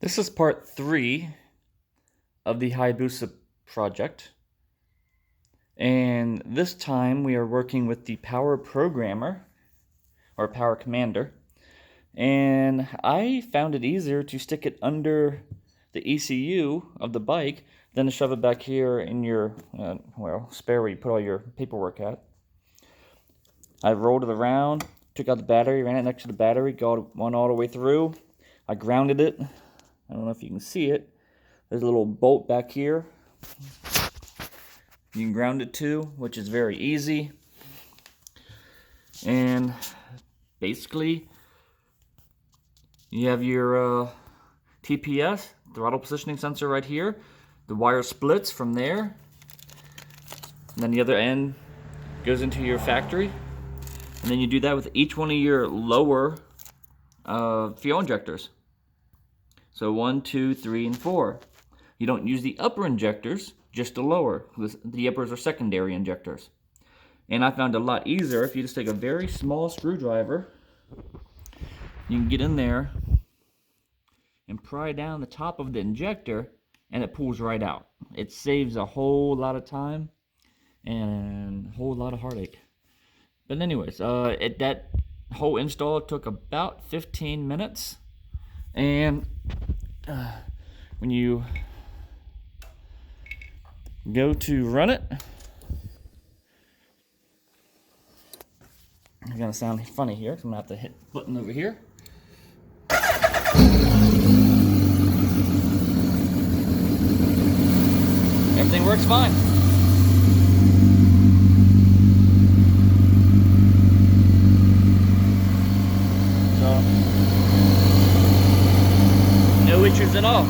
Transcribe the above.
This is part 3 of the Hayabusa project, and this time we are working with the power programmer or power commander, and I found it easier to stick it under the ECU of the bike than to shove it back here in your spare where you put all your paperwork at. I rolled it around, took out the battery, ran it next to the battery, went all the way through. I grounded it. I don't know if you can see it. There's a little bolt back here you can ground it to, which is very easy. And basically, you have your TPS, throttle positioning sensor, right here. The wire splits from there, and then the other end goes into your factory. And then you do that with each one of your lower fuel injectors. So 1, 2, 3, and 4. You don't use the upper injectors, just the lower. The uppers are secondary injectors. And I found it a lot easier if you just take a very small screwdriver. You can get in there and pry down the top of the injector, and it pulls right out. It saves a whole lot of time and a whole lot of heartache. But anyways, that whole install took about 15 minutes. And when you go to run it, it's gonna sound funny here, so I'm gonna have to hit the button over here. Everything works fine. So no issues at all.